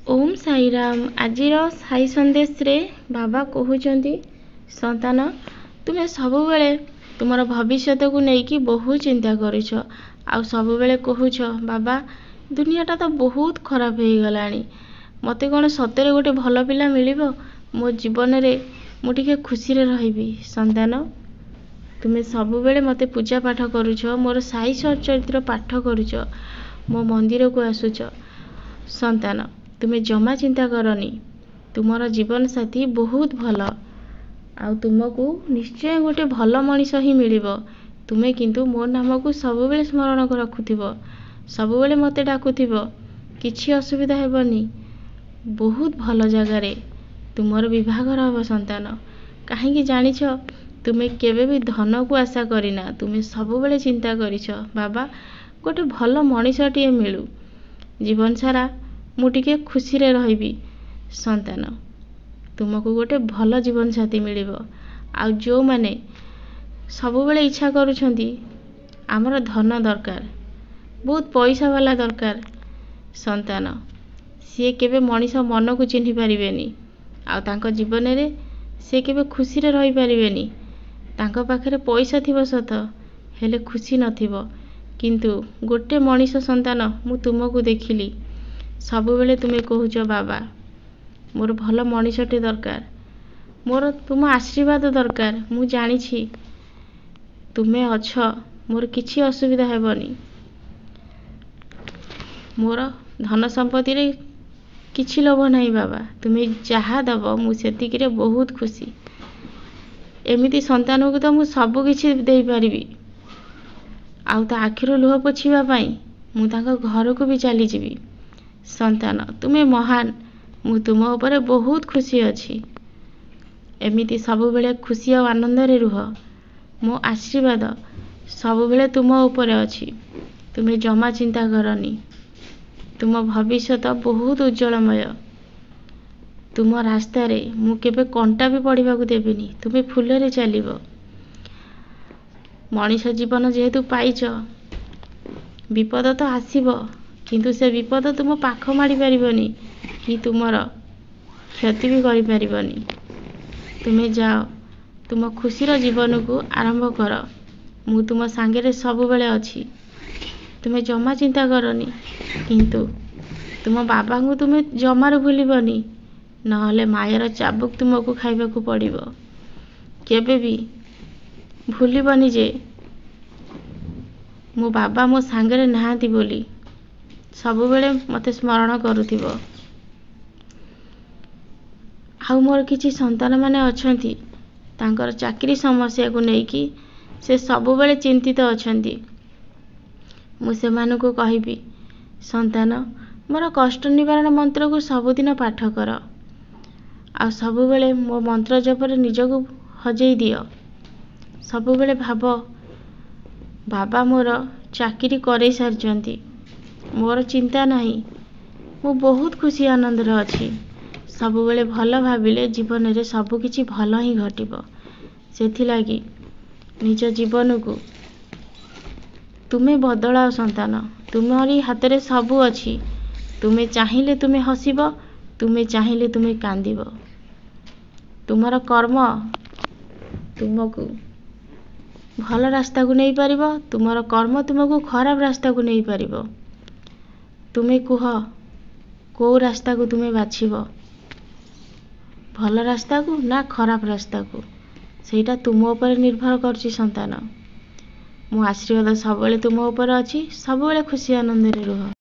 ओम साई राम। आज साई संदेश रे बाबा कहउचंती संतान तुम्हें सबु बेले तुमर भविष्यत को लेकिन बहुत चिंता करुछ आ सबु बेले कहूछ बाबा दुनियाटा तो बहुत खराब हो गलानी मते कौन सतरे गोटे भल पिला मिलिबो मो जीवन रे मु टिके खुशी रे रहिबी। संतान तुम्हें सबु बेले मते पूजा पाठ करुछ मोर साई चरित्र पाठ करुछ मो मंदिर को आसुच। संतान तुम्हें जमा चिंता करनी तुमर जीवन साथी बहुत भल आ तुमको निश्चय गोटे भल मनीष ही मिलिबो। तुम्हें किंतु मो नाम को सब बेले स्मरण कर रखुथिबो सब बेले मते डाकुथिबो किछि असुविधा हेबनी बहुत भल जगार तुमर विवाहर हम। संतान कहीं जानिछ तुम्हें केबे भी धन को आशा करिना तुम्हें सब बेले चिंता करिछ बाबा गोटे भल मनीषटिए मिलू जीवन सारा मु टिके खुशी रे रहिबी। संतान तुमको गोटे भल जीवन साथी मिलिबो आ जो माने सबु बेले इच्छा करूछंती आमर धन दरकार बहुत पैसा वाला दरकार। संतान सी केबे मनीष मन को चिन्हि पारिबेनी आ तांको जीवन रे से केबे खुशी रे रहि पारिबेनी तांको पाखरे पैसा थिबो सत हेले खुशी नथिबो किंतु गोटे मनीष संतान मु तुमको देखिली सबु बेले तुम्हें कहूच बाबा मोर भल मनीषटे दरकार मोर तुम आशीर्वाद दरकार मु जानिछि तुम्हें अछ मोर किछि असुविधा हेबनी मोर धन संपत्ति रे किछि लोभ नहीं बाबा तुम्हें जहा दब मु सेतिकी रे बहुत खुशी एमिति संतान को तो मु सब किछि देई परिबी आउ ता आखिरो लुह पोछिबा पई मु तांको घर को भी चली जीवी। संतान तुम्हें महान मु तुम ऊपर बहुत खुशी अच्छी एमिति सबु बेले खुशी और आनंद रे रुह मो आशीर्वाद सबु बेले तुम ऊपर अच्छी तुम्हें जमा चिंता करनी तुम भविष्यत बहुत उज्जवलमय तुम रास्ता रे मु केबे कंटा भी पड़िबा को देबिनी तुम्हें फुल रे चलिबो। मनीष जीवन जेहेतु पाइच विपद तो आसीबो किंतु से विपद तुम पाख मारी पारिबनी कि तुमर क्षति भी करि पारिबनी। तुम्हें जाओ तुम खुशीर जीवन को आरंभ कर मु तुम सांगे रे सब बेले अच्छी तुम्हें जमा चिंता करनी किंतु तुम बाबा को तुम्हें जमार भूलिबनी नहले मायर चाबुक तुमको खाइबा को पड़िबो केबे भी भूलिबनी जे मो बाबा मो सांगे रे नाहांती बोली सबु बेले मते स्मरण करुथिबो। आउ मोर किछि संतान माने अछंती तांकर चाकरी समस्या को नेकी से सबु बेले चिंतित अछंती मु सेमानको कहिबी संतान मोर कष्ट निवारण मंत्र को सबुदिन पाठ कर आ सबु बेले मो मंत्र जपर निजको हजेई दियो सबु बेले भाब बाबा मोर चाकरी करई सारचंती मोर चिंता नहीं मु बहुत खुशी आनंद रे अच्छी सबु बेले भल भाबिले जीवन रे सब किछि भल ही घटिबो सेथि लागी निज जीवन को तुम्हें बदलाओ। संतान तुम्हारी हाथ रे सबु अच्छी तुम्हें चाहिए तुम्हें हसीबो तुम्हें चाहिए तुम्हें कांदिबो तुम्हारा कर्म तुमको भल रास्ता को नहीं पारिबो तुम्हारा कर्म तुमको खराब रास्ता को नहीं पारिबो। तुम्हें कुह को रास्ता को तुम्हें बाछिबो भल रास्ता को ना खराब रास्ता को सेटा तुम ऊपर निर्भर करछि। संतान मो आशीर्वाद सब बेले तुम ऊपर अच्छी सब बेले खुशी आनंद रे रुह।